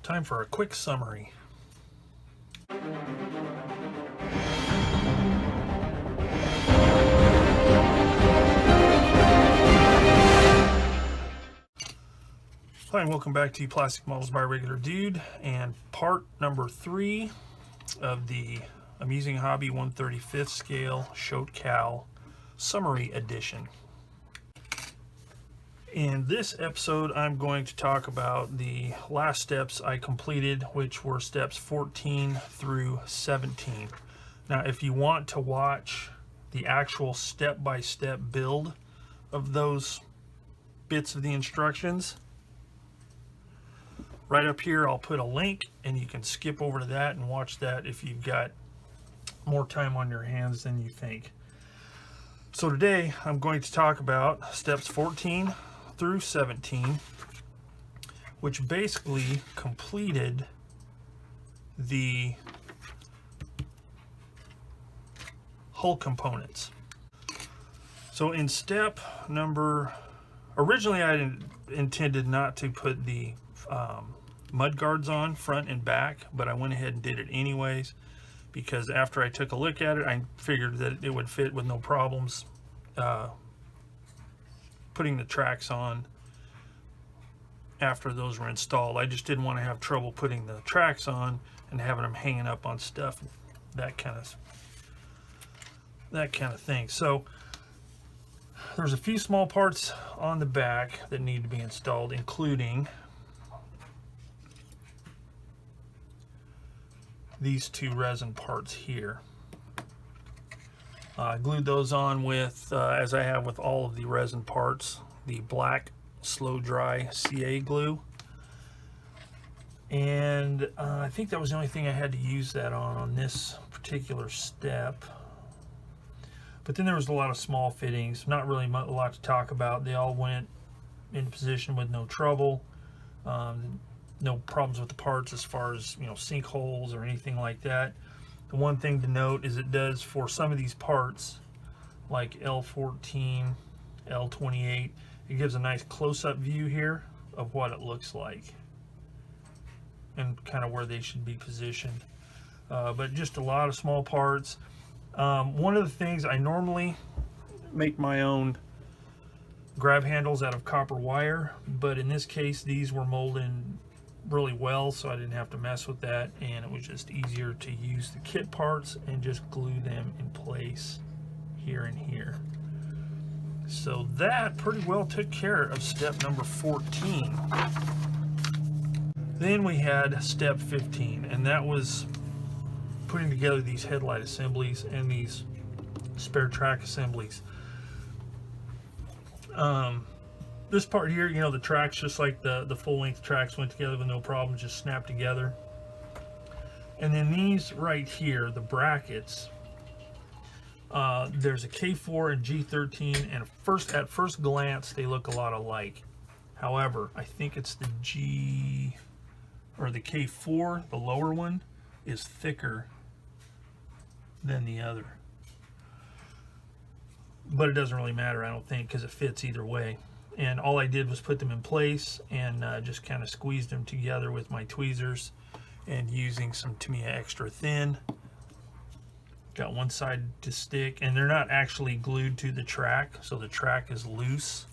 Time for a quick summary. Hi, and welcome back to Plastic Models by Regular Dude, and part number 3 of the Amusing Hobby 1/35th scale Shot Kal summary edition. In this episode, I'm going to talk about the last steps I completed, which were steps 14 through 17. Now, if you want to watch the actual step-by-step build of those bits of the instructions, right up here I'll put a link, and you can skip over to that and watch that if you've got more time on your hands than you think. So today I'm going to talk about steps 14 through 17, which basically completed the hull components. So in step number, originally I intended not to put the mud guards on front and back, but I went ahead and did it anyways, because after I took a look at it, I figured that it would fit with no problems putting the tracks on after those were installed. I just didn't want to have trouble putting the tracks on and having them hanging up on stuff, that kind of thing. So there's a few small parts on the back that need to be installed, including these two resin parts here. I glued those on with, as I have with all of the resin parts, the black slow dry CA glue. And I think that was the only thing I had to use that on this particular step. But then there was a lot of small fittings, not really a lot to talk about. They all went into position with no trouble. No problems with the parts as far as, sinkholes or anything like that. The one thing to note is it does, for some of these parts, like L14, L28, it gives a nice close-up view here of what it looks like and kind of where they should be positioned. But just a lot of small parts. One of the things, I normally make my own grab handles out of copper wire, but in this case these were molded really well, so I didn't have to mess with that, and it was just easier to use the kit parts and just glue them in place here and here. So that pretty well took care of step number 14. Then we had step 15, and that was putting together these headlight assemblies and these spare track assemblies. This part here, the tracks, just like the full-length tracks, went together with no problem, just snapped together. And then these right here, the brackets, there's a K4 and G13, and at first glance they look a lot alike. However, I think it's the K4, the lower one, is thicker than the other. But it doesn't really matter, I don't think, because it fits either way. And all I did was put them in place and just kind of squeezed them together with my tweezers and using some Tamiya extra thin. Got one side to stick, and they're not actually glued to the track, so the track is loose.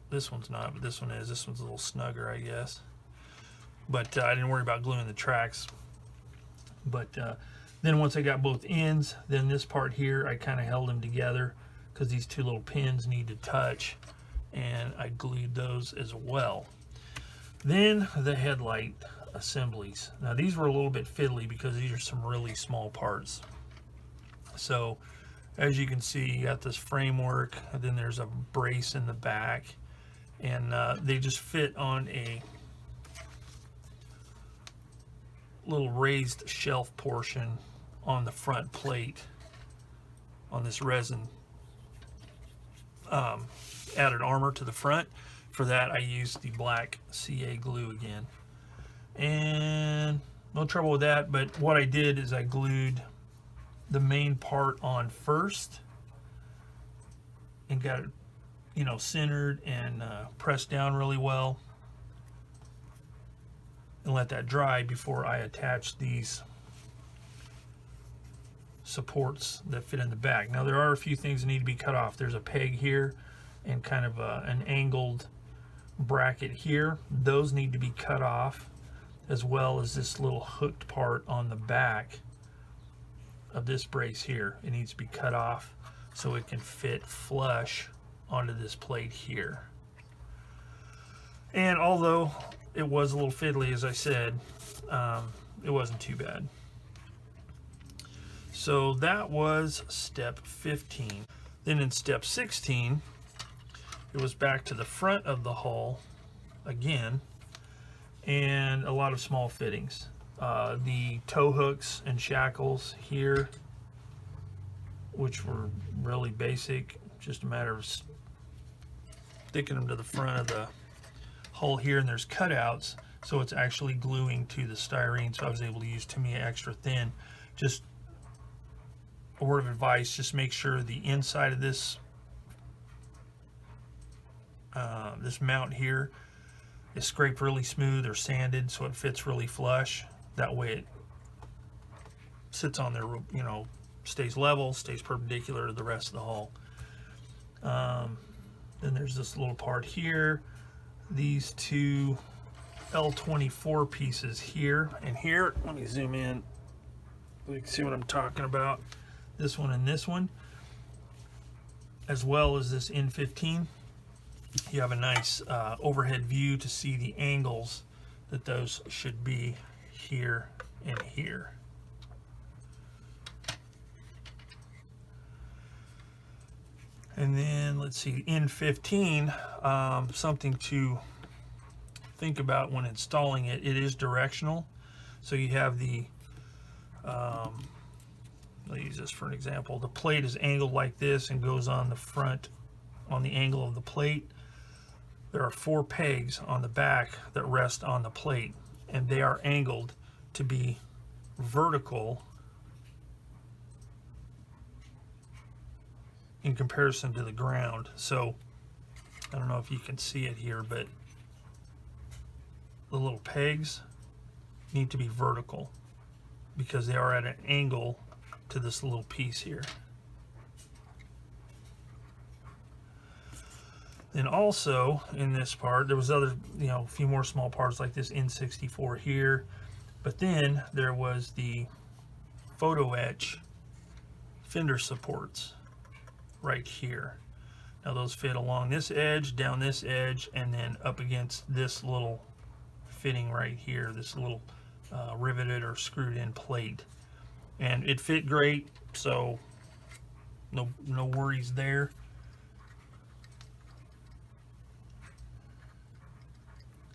This one's not, but this one is. This one's a little snugger, I guess. But I didn't worry about gluing the tracks. But then once I got both ends, then this part here, I kind of held them together because these two little pins need to touch, and I glued those as well. Then the headlight assemblies. Now these were a little bit fiddly because these are some really small parts. So as you can see, you got this framework, and then there's a brace in the back, and they just fit on a little raised shelf portion on the front plate on this resin added armor to the front. For that I used the black CA glue again, and no trouble with that. But what I did is I glued the main part on first and got it you know, centered and pressed down really well, and let that dry before I attach these supports that fit in the back. Now there are a few things that need to be cut off. There's a peg here and kind of an angled bracket here. Those need to be cut off, as well as this little hooked part on the back of this brace here. It needs to be cut off so it can fit flush onto this plate here. And although it was a little fiddly, as I said, it wasn't too bad. So that was step 15. Then in step 16, it was back to the front of the hull again, and a lot of small fittings. The tow hooks and shackles here, which were really basic, just a matter of sticking them to the front of the hull here, and there's cutouts, so it's actually gluing to the styrene, so I was able to use Tamiya extra thin. Just a word of advice, just make sure the inside of this this mount here is scraped really smooth or sanded so it fits really flush. That way it sits on there, you know, stays level, stays perpendicular to the rest of the hull. Then there's this little part here, these two L24 pieces here and here. Let me zoom in so you can see what I'm talking about. This one and this one, as well as this N15. You have a nice overhead view to see the angles that those should be here and here. And then let's see, N15, something to think about when installing it. It is directional, so you have the I'll use this for an example. The plate is angled like this and goes on the front on the angle of the plate. There are 4 pegs on the back that rest on the plate, and they are angled to be vertical in comparison to the ground. So I don't know if you can see it here, but the little pegs need to be vertical because they are at an angle to this little piece here. Then also in this part, there was other, you know, a few more small parts like this N64 here, but then there was the photo etch fender supports right here. Now those fit along this edge, down this edge, and then up against this little fitting right here, this little riveted or screwed in plate. And it fit great, so no worries there.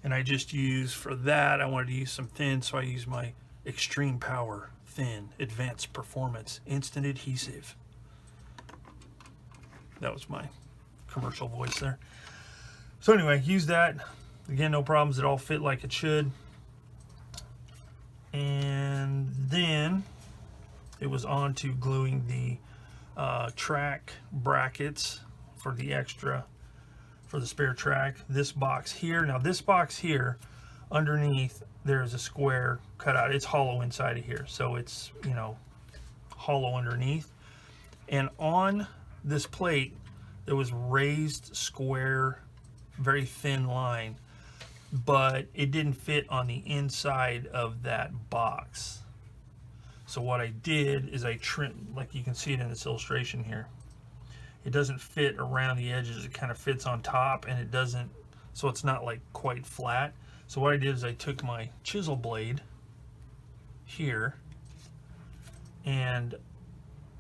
And I just use, for that, I wanted to use some thin, so I use my Extreme Power Thin Advanced Performance Instant Adhesive. That was my commercial voice there. So anyway, use that. Again, no problems, it all fit like it should. And then it was on to gluing the track brackets for the extra, for the spare track. This box here, now this box here, underneath there's a square cut out. It's hollow inside of here, so it's, you know, hollow underneath. And on this plate there was raised square, very thin line, but it didn't fit on the inside of that box. So what I did is I trimmed, like you can see it in this illustration here. It doesn't fit around the edges, it kind of fits on top, and it doesn't, so it's not like quite flat. So what I did is I took my chisel blade here and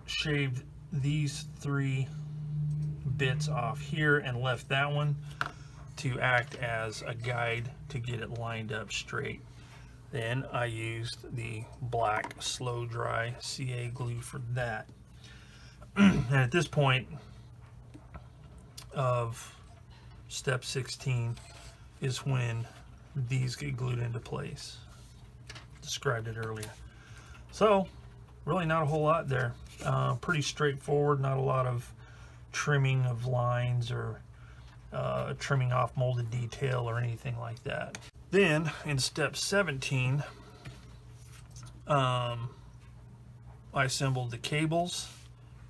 shaved these 3 bits off here and left that one to act as a guide to get it lined up straight. Then I used the black slow dry CA glue for that. And at this point of step 16 is when these get glued into place. Described it earlier. So really not a whole lot there. Pretty straightforward, not a lot of trimming of lines or trimming off molded detail or anything like that. Then in step 17, I assembled the cables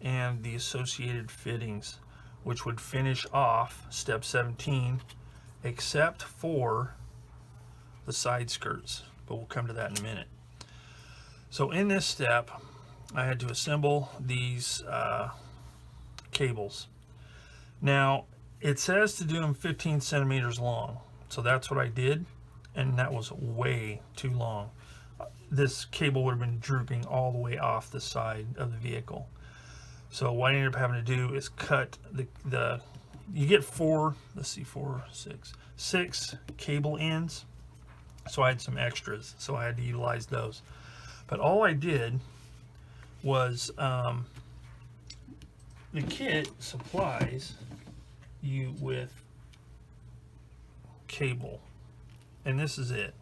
and the associated fittings, which would finish off step 17, except for the side skirts, but we'll come to that in a minute. So in this step, I had to assemble these cables. Now, it says to do them 15 centimeters long, so that's what I did, and that was way too long. This cable would have been drooping all the way off the side of the vehicle. So what I ended up having to do is cut you get six cable ends. So I had some extras, so I had to utilize those. But all I did was, the kit supplies you with cable, and this is it.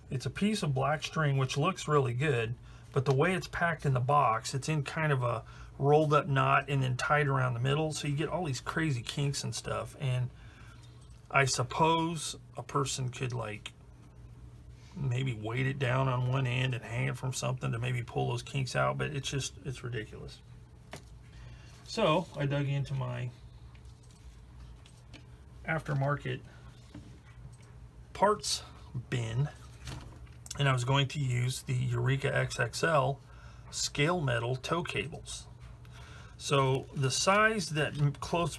It's a piece of black string, which looks really good, but the way it's packed in the box, it's in kind of a rolled up knot and then tied around the middle, so you get all these crazy kinks and stuff. And I suppose a person could like maybe weight it down on one end and hang it from something to maybe pull those kinks out, but it's ridiculous. So I dug into my aftermarket parts bin, and I was going to use the Eureka XXL scale metal tow cables. So the size that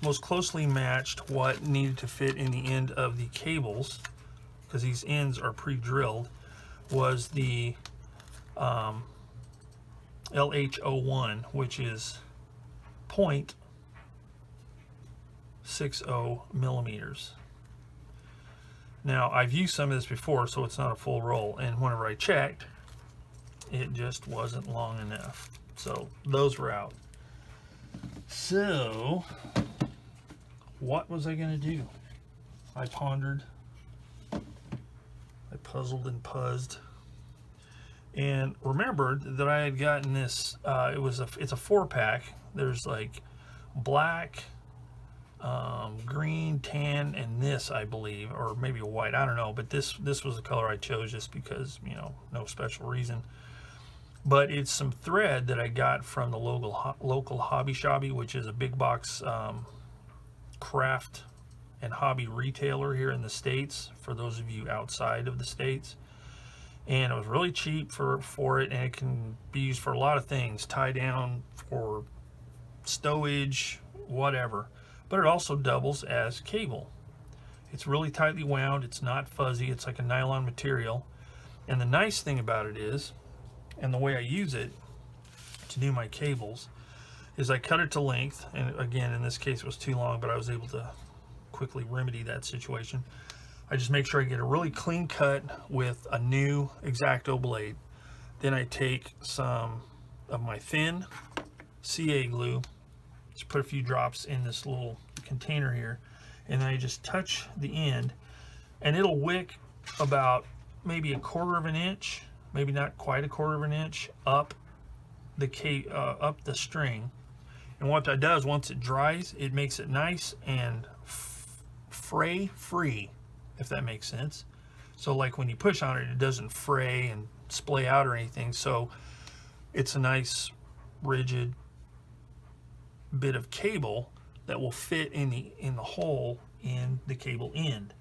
most closely matched what needed to fit in the end of the cables, because these ends are pre-drilled, was the LH01, which is 0.60 millimeters. Now, I've used some of this before, so it's not a full roll, and whenever I checked, it just wasn't long enough. So those were out. So what was I going to do? I pondered, I puzzled and puzzed, and remembered that I had gotten this, it's a 4-pack. There's like black, green, tan, and this, I believe, or maybe a white, I don't know, but this was the color I chose just because, you know, no special reason. But it's some thread that I got from the local Hobby Shopby, which is a big box craft and hobby retailer here in the States, for those of you outside of the States. And it was really cheap for it, and it can be used for a lot of things, tie down, for stowage, whatever. But it also doubles as cable. It's really tightly wound, it's not fuzzy, it's like a nylon material. And the nice thing about it is, and the way I use it to do my cables, is I cut it to length, and again, in this case it was too long, but I was able to quickly remedy that situation. I just make sure I get a really clean cut with a new X-Acto blade. Then I take some of my thin CA glue, just put a few drops in this little container here, and then I just touch the end, and it'll wick about maybe 1/4 of an inch, maybe not quite 1/4 of an inch, up the string. And what that does, once it dries, it makes it nice and fray free, if that makes sense. So like when you push on it, it doesn't fray and splay out or anything. So it's a nice rigid bit of cable that will fit in the hole in the cable end.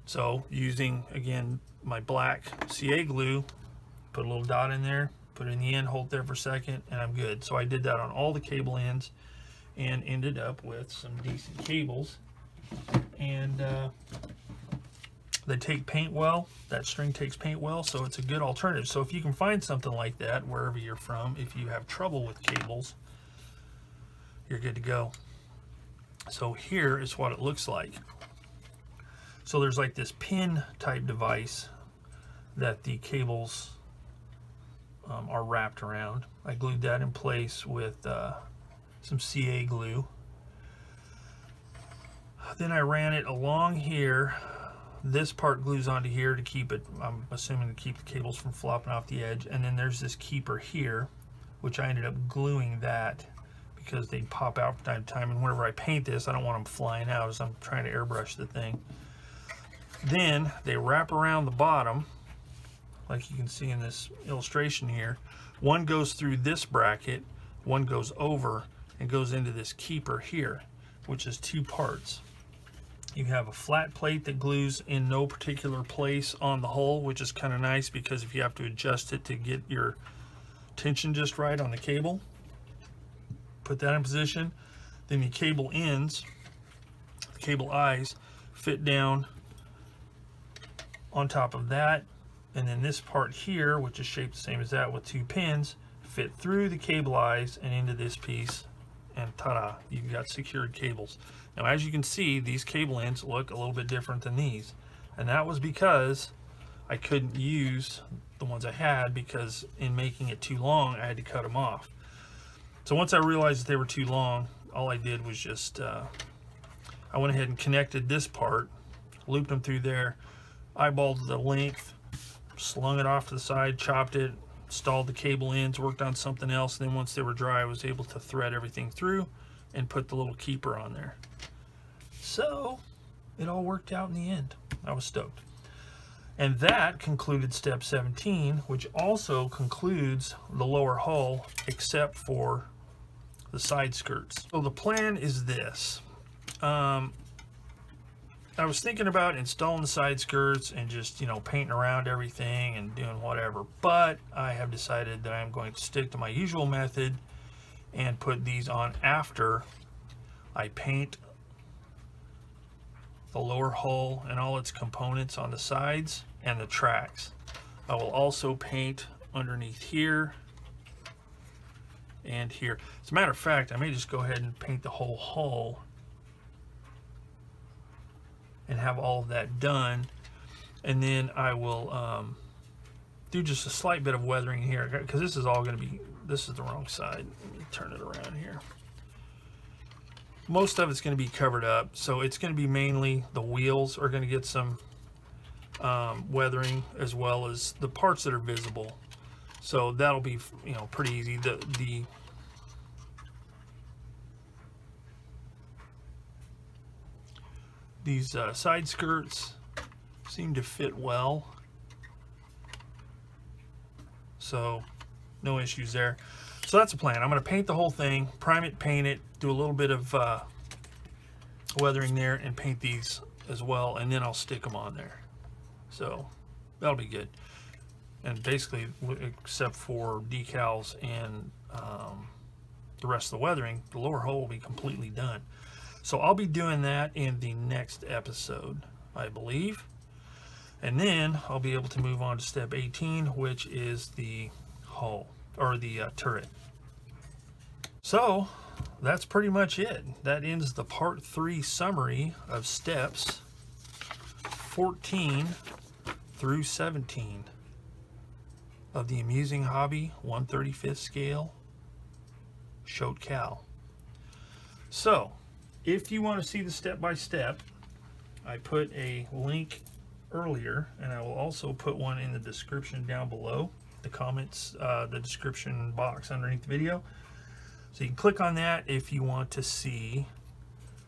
So using, again, my black CA glue, put a little dot in there, put it in the end, hold there for a second, and I'm good. So I did that on all the cable ends and ended up with some decent cables. And they take paint well. That string takes paint well, so it's a good alternative. So if you can find something like that wherever you're from, if you have trouble with cables, you're good to go. So here is what it looks like. So there's like this pin type device that the cables are wrapped around. I glued that in place with some CA glue. Then I ran it along here. This part glues onto here to keep it, I'm assuming, to keep the cables from flopping off the edge. And then there's this keeper here, which I ended up gluing that because they pop out from time to time, and whenever I paint this, I don't want them flying out as I'm trying to airbrush the thing. Then they wrap around the bottom, like you can see in this illustration here. One goes through this bracket, one goes over and goes into this keeper here, which is 2 parts. You have a flat plate that glues in no particular place on the hole, which is kind of nice because if you have to adjust it to get your tension just right on the cable, put that in position. Then the cable ends, the cable eyes, fit down on top of that, and then this part here, which is shaped the same as that with 2 pins, fit through the cable eyes and into this piece, and ta-da, you've got secured cables. Now as you can see, these cable ends look a little bit different than these, and that was because I couldn't use the ones I had, because in making it too long I had to cut them off. So once I realized that they were too long, all I did was just I went ahead and connected this part, looped them through there, eyeballed the length, slung it off to the side, chopped it, installed the cable ends, worked on something else, and then once they were dry I was able to thread everything through and put the little keeper on there. So it all worked out in the end. I was stoked. And that concluded step 17, which also concludes the lower hull except for the side skirts. So the plan is this. I was thinking about installing the side skirts and just, you know, painting around everything and doing whatever, but I have decided that I'm going to stick to my usual method and put these on after I paint the lower hull and all its components on the sides and the tracks. I will also paint underneath here and here. As a matter of fact, I may just go ahead and paint the whole hull and have all of that done, and then I will do just a slight bit of weathering here, because this is all going to be, this is the wrong side. Let me turn it around here. Most of it's going to be covered up, so it's going to be mainly the wheels are going to get some weathering, as well as the parts that are visible. So that'll be, you know, pretty easy. These side skirts seem to fit well, so no issues there. So that's the plan. I'm going to paint the whole thing, prime it, paint it, do a little bit of weathering there, and paint these as well, and then I'll stick them on there. So that'll be good. And basically, except for decals and the rest of the weathering, the lower hull will be completely done. So I'll be doing that in the next episode, I believe. And then I'll be able to move on to step 18, which is the hull, or the turret. So that's pretty much it. That ends the part 3 summary of steps 14 through 17 of the Amusing Hobby 1/35th scale Shot Kal. So if you want to see the step-by-step, I put a link earlier, and I will also put one in the description down below, the comments, the description box underneath the video. So you can click on that if you want to see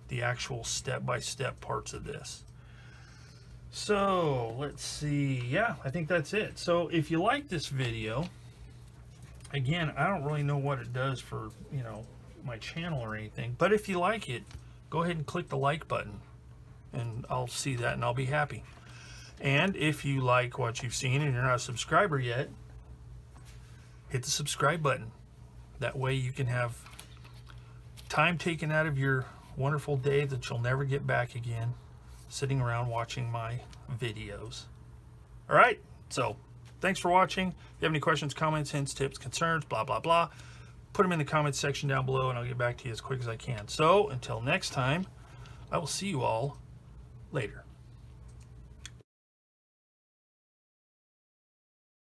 the actual step-by-step parts of this. So let's see. Yeah, I think that's it. So if you like this video, again, I don't really know what it does for, you know, my channel or anything, but if you like it, go ahead and click the like button, and I'll see that and I'll be happy. And if you like what you've seen and you're not a subscriber yet, hit the subscribe button. That way you can have time taken out of your wonderful day that you'll never get back again, sitting around watching my videos. All right, so thanks for watching. If you have any questions, comments, hints, tips, concerns, blah, blah, blah, put them in the comments section down below, and I'll get back to you as quick as I can. So until next time, I will see you all later.